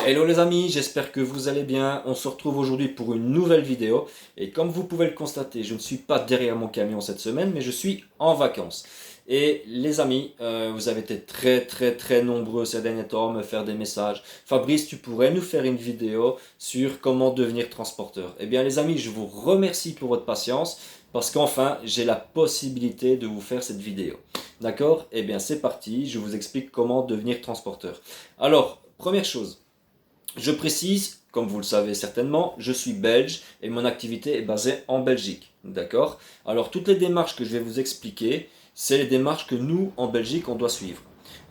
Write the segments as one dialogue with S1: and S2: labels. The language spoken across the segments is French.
S1: Hello les amis, j'espère que vous allez bien. On se retrouve aujourd'hui pour une nouvelle vidéo. Et comme vous pouvez le constater, je ne suis pas derrière mon camion cette semaine, mais je suis en vacances. Et les amis, vous avez été très nombreux ces derniers temps à me faire des messages. Fabrice, tu pourrais nous faire une vidéo sur comment devenir transporteur. Eh bien les amis, je vous remercie pour votre patience parce qu'enfin j'ai la possibilité de vous faire cette vidéo. D'accord? Eh bien c'est parti, je vous explique comment devenir transporteur. Alors, première chose. Je précise, comme vous le savez certainement, je suis belge et mon activité est basée en Belgique. D'accord? Alors toutes les démarches que je vais vous expliquer, c'est les démarches que nous, en Belgique, on doit suivre.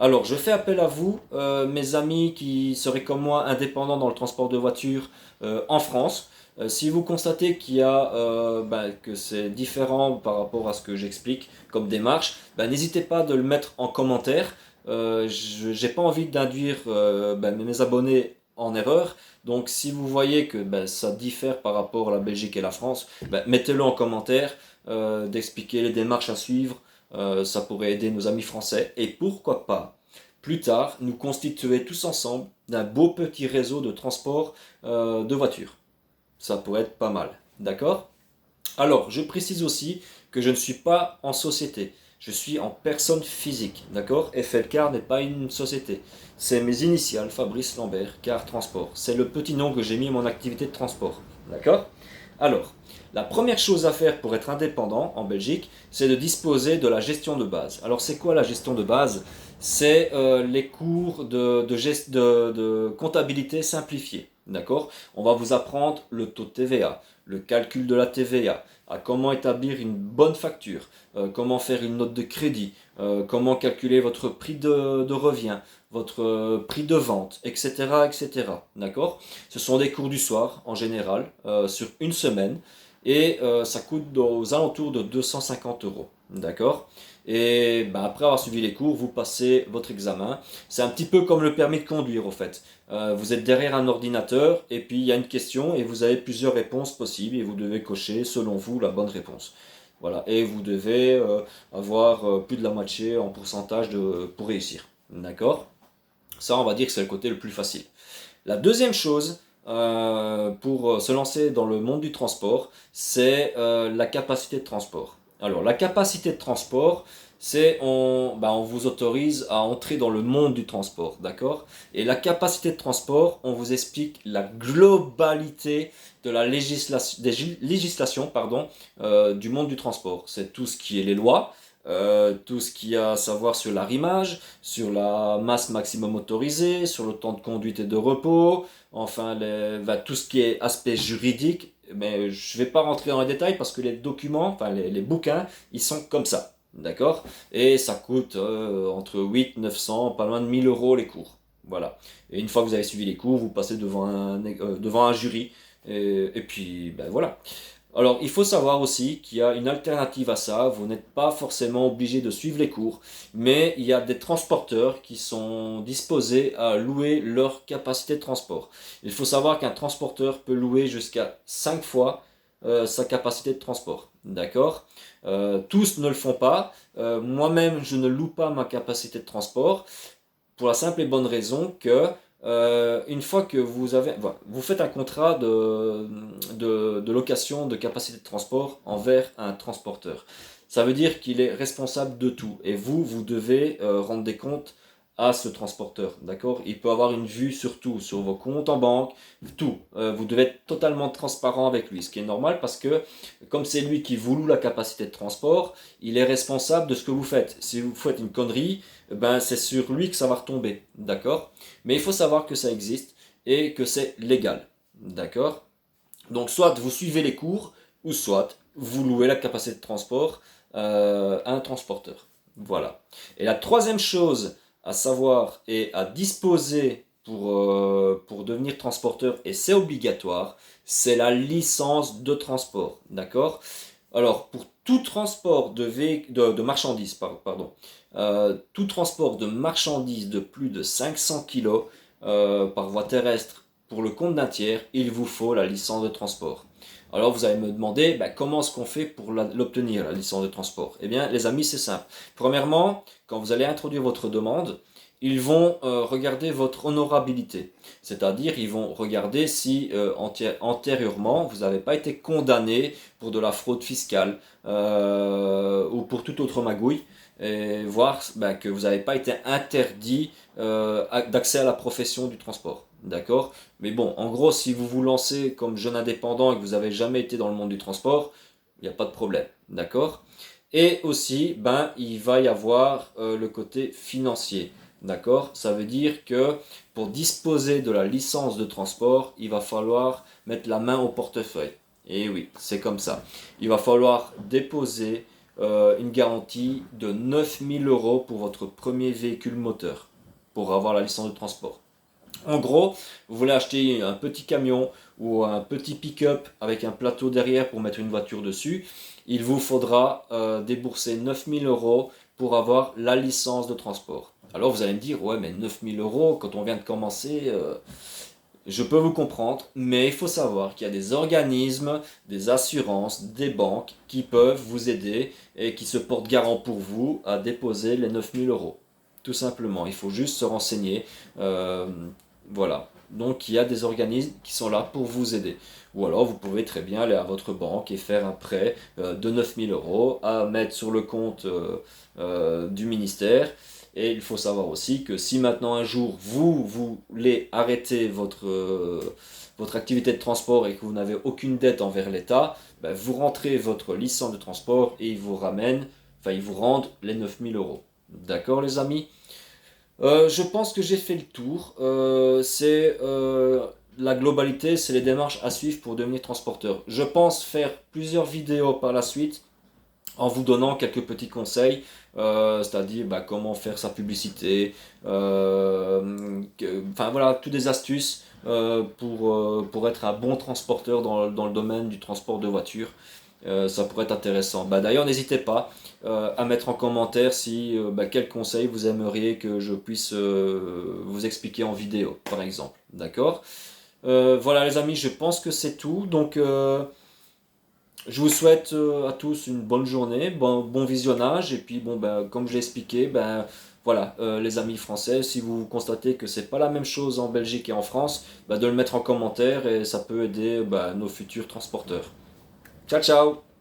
S1: Alors je fais appel à vous, mes amis qui seraient comme moi indépendants dans le transport de voitures en France. Si vous constatez que c'est différent par rapport à ce que j'explique comme démarche, n'hésitez pas de le mettre en commentaire. J'ai pas envie d'induire mes abonnés en erreur. Donc si vous voyez que ça diffère par rapport à la Belgique et la France, mettez-le en commentaire, d'expliquer les démarches à suivre. Ça pourrait aider nos amis français. Et pourquoi pas, plus tard, nous constituer tous ensemble d'un beau petit réseau de transport de voitures. Ça pourrait être pas mal. D'accord? Alors, je précise aussi que je ne suis pas en société. Je suis en personne physique, d'accord? FLCar n'est pas une société. C'est mes initiales, Fabrice Lambert, Car Transport. C'est le petit nom que j'ai mis à mon activité de transport, d'accord? Alors, la première chose à faire pour être indépendant en Belgique, c'est de disposer de la gestion de base. Alors, c'est quoi la gestion de base? C'est les cours de comptabilité simplifiée, d'accord? On va vous apprendre le taux de TVA, le calcul de la TVA, à comment établir une bonne facture, comment faire une note de crédit, comment calculer votre prix de revient, votre prix de vente, etc., etc. D'accord? Ce sont des cours du soir en général sur une semaine et ça coûte aux alentours de 250 euros. D'accord? Et après avoir suivi les cours, vous passez votre examen. C'est un petit peu comme le permis de conduire au fait. Vous êtes derrière un ordinateur et puis il y a une question et vous avez plusieurs réponses possibles et vous devez cocher selon vous la bonne réponse. Voilà, et vous devez avoir plus de la moitié en pourcentage pour réussir. D'accord? Ça, on va dire que c'est le côté le plus facile. La deuxième chose pour se lancer dans le monde du transport, c'est la capacité de transport. Alors, la capacité de transport, c'est on vous autorise à entrer dans le monde du transport, d'accord? Et la capacité de transport, on vous explique la globalité de la législation du monde du transport. C'est tout ce qui est les lois, tout ce qu'il y a à savoir sur l'arrimage, sur la masse maximum autorisée, sur le temps de conduite et de repos, enfin tout ce qui est aspect juridique. Mais je ne vais pas rentrer dans les détails parce que les documents, enfin les bouquins, ils sont comme ça. D'accord? Et ça coûte entre 8 900, pas loin de 1000 euros les cours. Voilà. Et une fois que vous avez suivi les cours, vous passez devant un jury. Et puis, voilà. Alors, il faut savoir aussi qu'il y a une alternative à ça. Vous n'êtes pas forcément obligé de suivre les cours, mais il y a des transporteurs qui sont disposés à louer leur capacité de transport. Il faut savoir qu'un transporteur peut louer jusqu'à 5 fois sa capacité de transport. D'accord? Tous ne le font pas. Moi-même, je ne loue pas ma capacité de transport pour la simple et bonne raison que une fois que vous faites un contrat de location de capacité de transport envers un transporteur. Ça veut dire qu'il est responsable de tout. Et vous devez rendre des comptes à ce transporteur. D'accord? Il peut avoir une vue sur tout, sur vos comptes en banque, tout. Vous devez être totalement transparent avec lui. Ce qui est normal parce que, comme c'est lui qui vous loue la capacité de transport, il est responsable de ce que vous faites. Si vous faites une connerie, c'est sur lui que ça va retomber. D'accord? Mais il faut savoir que ça existe et que c'est légal. D'accord? Donc soit vous suivez les cours, ou soit vous louez la capacité de transport à un transporteur. Voilà. Et la troisième chose à savoir et à disposer pour devenir transporteur, et c'est obligatoire, c'est la licence de transport. D'accord? Alors, pour tout transport de marchandises, tout transport de marchandises de plus de 500 kg par voie terrestre pour le compte d'un tiers, il vous faut la licence de transport. Alors vous allez me demander comment est-ce qu'on fait pour l'obtenir, la licence de transport? Eh bien les amis, c'est simple. Premièrement, quand vous allez introduire votre demande, ils vont regarder votre honorabilité. C'est-à-dire, ils vont regarder si antérieurement, vous n'avez pas été condamné pour de la fraude fiscale ou pour toute autre magouille, et voir ben, que vous n'avez pas été interdit d'accès à la profession du transport. D'accord? Mais bon, en gros, si vous vous lancez comme jeune indépendant et que vous n'avez jamais été dans le monde du transport, il n'y a pas de problème. D'accord? Et aussi, ben, il va y avoir le côté financier. D'accord? Ça veut dire que pour disposer de la licence de transport, il va falloir mettre la main au portefeuille. Et oui, c'est comme ça. Il va falloir déposer une garantie de 9000 euros pour votre premier véhicule moteur pour avoir la licence de transport. En gros, vous voulez acheter un petit camion ou un petit pick-up avec un plateau derrière pour mettre une voiture dessus, il vous faudra débourser 9000 euros pour avoir la licence de transport. Alors vous allez me dire, ouais mais 9000 euros quand on vient de commencer, je peux vous comprendre, mais il faut savoir qu'il y a des organismes, des assurances, des banques qui peuvent vous aider et qui se portent garant pour vous à déposer les 9000 euros. Tout simplement, il faut juste se renseigner. Euh, voilà. Donc il y a des organismes qui sont là pour vous aider. Ou alors vous pouvez très bien aller à votre banque et faire un prêt de 9000 euros à mettre sur le compte du ministère. Et il faut savoir aussi que si maintenant un jour vous voulez arrêter votre activité de transport et que vous n'avez aucune dette envers l'État, ben, vous rentrez votre licence de transport et ils vous ramènent, enfin ils vous rendent les 9000 euros. D'accord les amis? Je pense que j'ai fait le tour. C'est la globalité, c'est les démarches à suivre pour devenir transporteur. Je pense faire plusieurs vidéos par la suite en vous donnant quelques petits conseils, c'est-à-dire bah, comment faire sa publicité, enfin voilà, toutes des astuces pour être un bon transporteur dans le domaine du transport de voitures. Ça pourrait être intéressant. Bah, d'ailleurs, n'hésitez pas à mettre en commentaire si bah, quels conseils vous aimeriez que je puisse vous expliquer en vidéo, par exemple. D'accord? Voilà les amis, je pense que c'est tout. Donc je vous souhaite à tous une bonne journée, bon visionnage. Et puis bon ben comme je l'ai expliqué, ben voilà les amis français, si vous constatez que c'est pas la même chose en Belgique et en France, ben, de le mettre en commentaire et ça peut aider ben, nos futurs transporteurs. Ciao ciao!